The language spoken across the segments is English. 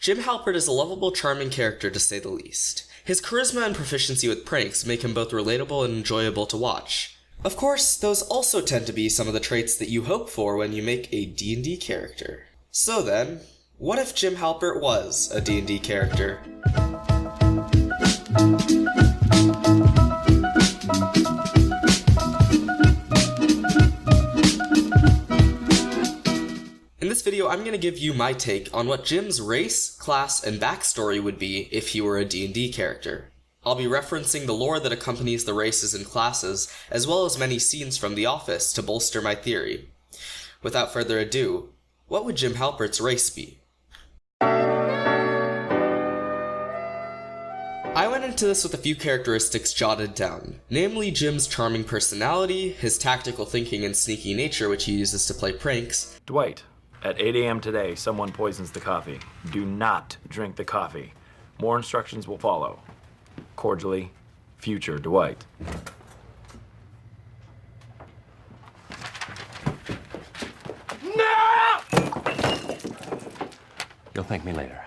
Jim Halpert is a lovable, charming character to say the least. His charisma and proficiency with pranks make him both relatable and enjoyable to watch. Of course, those also tend to be some of the traits that you hope for when you make a D&D character. So then, what if Jim Halpert was a D&D character? In this video, I'm going to give you my take on what Jim's race, class, and backstory would be if he were a D&D character. I'll be referencing the lore that accompanies the races and classes, as well as many scenes from The Office to bolster my theory. Without further ado, what would Jim Halpert's race be? I went into this with a few characteristics jotted down, namely Jim's charming personality, his tactical thinking and sneaky nature which he uses to play pranks. Dwight, at 8 a.m. today, someone poisons the coffee. Do not drink the coffee. More instructions will follow. Cordially, future Dwight. No! You'll thank me later.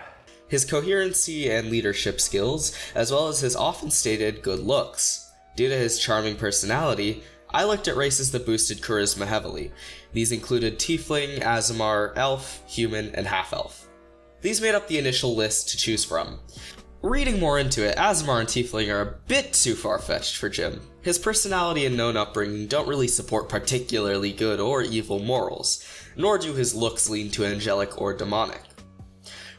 His coherency and leadership skills, as well as his often stated good looks. Due to his charming personality, I looked at races that boosted charisma heavily. These included Tiefling, Aasimar, Elf, Human, and Half-Elf. These made up the initial list to choose from. Reading more into it, Aasimar and Tiefling are a bit too far-fetched for Jim. His personality and known upbringing don't really support particularly good or evil morals, nor do his looks lean to angelic or demonic.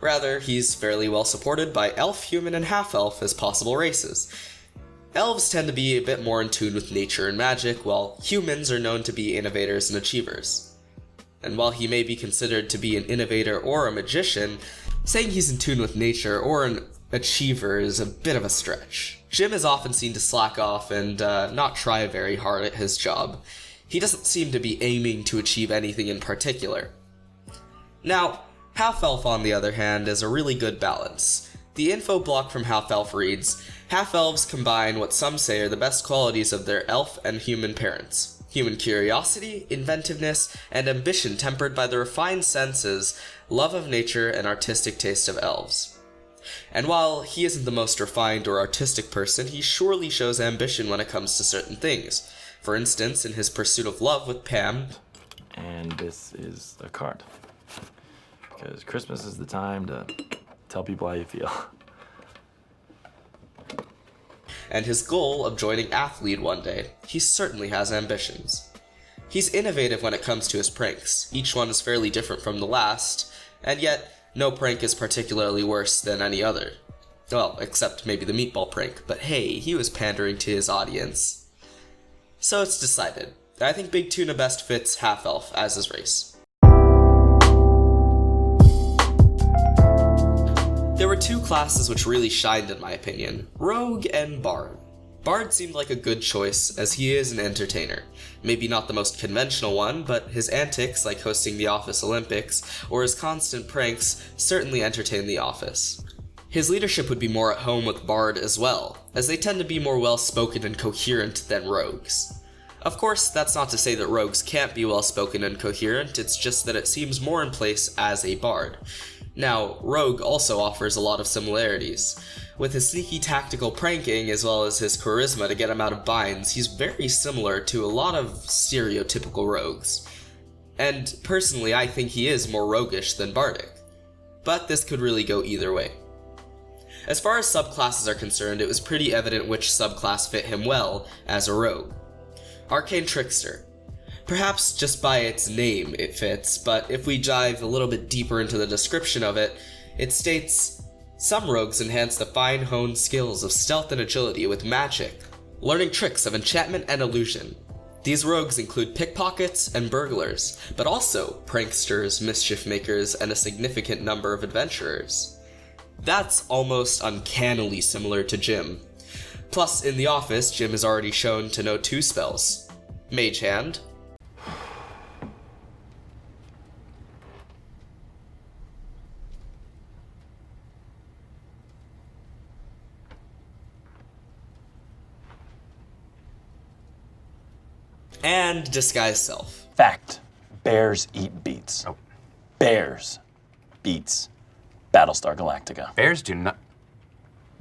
Rather, he's fairly well supported by Elf, Human, and Half-Elf as possible races. Elves tend to be a bit more in tune with nature and magic, while humans are known to be innovators and achievers. And while he may be considered to be an innovator or a magician, saying he's in tune with nature or an achiever is a bit of a stretch. Jim is often seen to slack off and not try very hard at his job. He doesn't seem to be aiming to achieve anything in particular. Now, Half-Elf, on the other hand, is a really good balance. The info block from Half-Elf reads, Half-Elves combine what some say are the best qualities of their elf and human parents. Human curiosity, inventiveness, and ambition tempered by the refined senses, love of nature, and artistic taste of elves. And while he isn't the most refined or artistic person, he surely shows ambition when it comes to certain things. For instance, in his pursuit of love with Pam. And this is a card. Because Christmas is the time to tell people how you feel. And his goal of joining Athlete one day. He certainly has ambitions. He's innovative when it comes to his pranks. Each one is fairly different from the last, and yet no prank is particularly worse than any other. Well, except maybe the meatball prank, but hey, he was pandering to his audience. So it's decided. I think Big Tuna best fits Half-Elf as his race. There were two classes which really shined in my opinion, Rogue and Bard. Bard seemed like a good choice, as he is an entertainer. Maybe not the most conventional one, but his antics, like hosting the Office Olympics, or his constant pranks, certainly entertain the Office. His leadership would be more at home with Bard as well, as they tend to be more well-spoken and coherent than rogues. Of course, that's not to say that rogues can't be well-spoken and coherent, it's just that it seems more in place as a Bard. Now, Rogue also offers a lot of similarities. With his sneaky tactical pranking as well as his charisma to get him out of binds, he's very similar to a lot of stereotypical rogues. And personally, I think he is more roguish than bardic. But this could really go either way. As far as subclasses are concerned, it was pretty evident which subclass fit him well as a rogue. Arcane Trickster. Perhaps just by its name it fits, but if we dive a little bit deeper into the description of it, it states, some rogues enhance the fine-honed skills of stealth and agility with magic, learning tricks of enchantment and illusion. These rogues include pickpockets and burglars, but also pranksters, mischief makers, and a significant number of adventurers. That's almost uncannily similar to Jim. Plus, in The Office, Jim is already shown to know two spells, Mage Hand, and Disguise Self. Fact. Bears eat beets. Oh. Bears. Beets. Battlestar Galactica. Bears do not...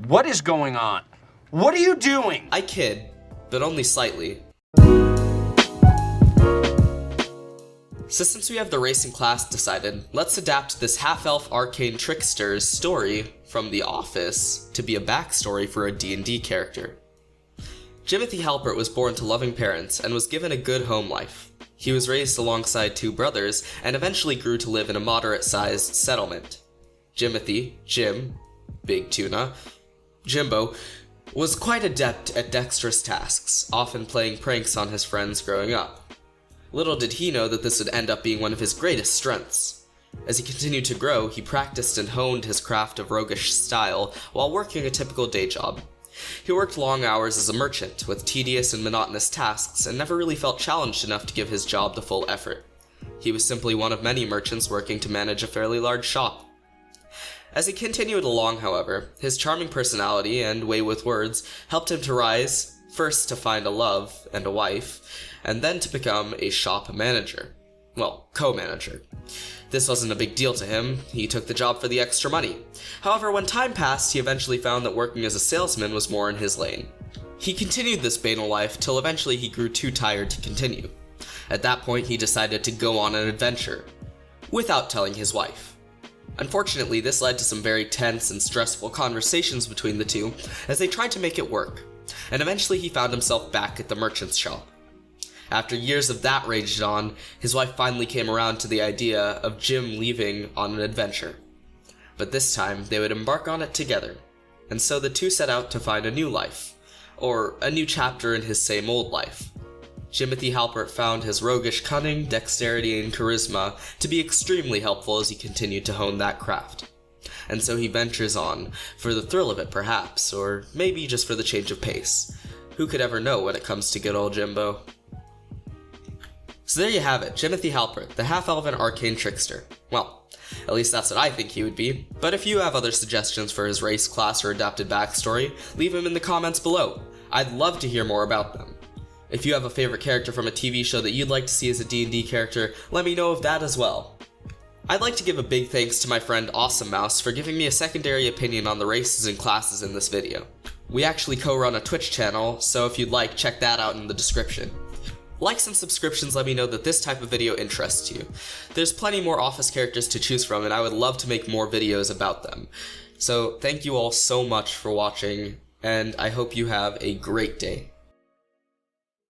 What is going on? What are you doing? I kid, but only slightly. So since we have the racing class decided, let's adapt this half-elf arcane trickster's story from The Office to be a backstory for a D&D character. Jimothy Halpert was born to loving parents and was given a good home life. He was raised alongside two brothers and eventually grew to live in a moderate-sized settlement. Jimothy, Jim, Big Tuna, Jimbo, was quite adept at dexterous tasks, often playing pranks on his friends growing up. Little did he know that this would end up being one of his greatest strengths. As he continued to grow, he practiced and honed his craft of roguish style while working a typical day job. He worked long hours as a merchant, with tedious and monotonous tasks, and never really felt challenged enough to give his job the full effort. He was simply one of many merchants working to manage a fairly large shop. As he continued along, however, his charming personality and way with words helped him to rise, first to find a love and a wife, and then to become a shop manager. Well, co-manager. This wasn't a big deal to him, he took the job for the extra money. However, when time passed, he eventually found that working as a salesman was more in his lane. He continued this banal life till eventually he grew too tired to continue. At that point, he decided to go on an adventure, without telling his wife. Unfortunately, this led to some very tense and stressful conversations between the two as they tried to make it work, and eventually he found himself back at the merchant's shop. After years of that raged on, his wife finally came around to the idea of Jim leaving on an adventure. But this time, they would embark on it together, and so the two set out to find a new life, or a new chapter in his same old life. Jimothy Halpert found his roguish cunning, dexterity, and charisma to be extremely helpful as he continued to hone that craft. And so he ventures on, for the thrill of it perhaps, or maybe just for the change of pace. Who could ever know when it comes to good old Jimbo? So there you have it, Jimothy Halpert, the half-elven arcane trickster. Well, at least that's what I think he would be, but if you have other suggestions for his race, class, or adapted backstory, leave them in the comments below. I'd love to hear more about them. If you have a favorite character from a TV show that you'd like to see as a D&D character, let me know of that as well. I'd like to give a big thanks to my friend Awesome Mouse for giving me a secondary opinion on the races and classes in this video. We actually co-run a Twitch channel, so if you'd like, check that out in the description. Likes and subscriptions let me know that this type of video interests you. There's plenty more Office characters to choose from, and I would love to make more videos about them. So thank you all so much for watching, and I hope you have a great day.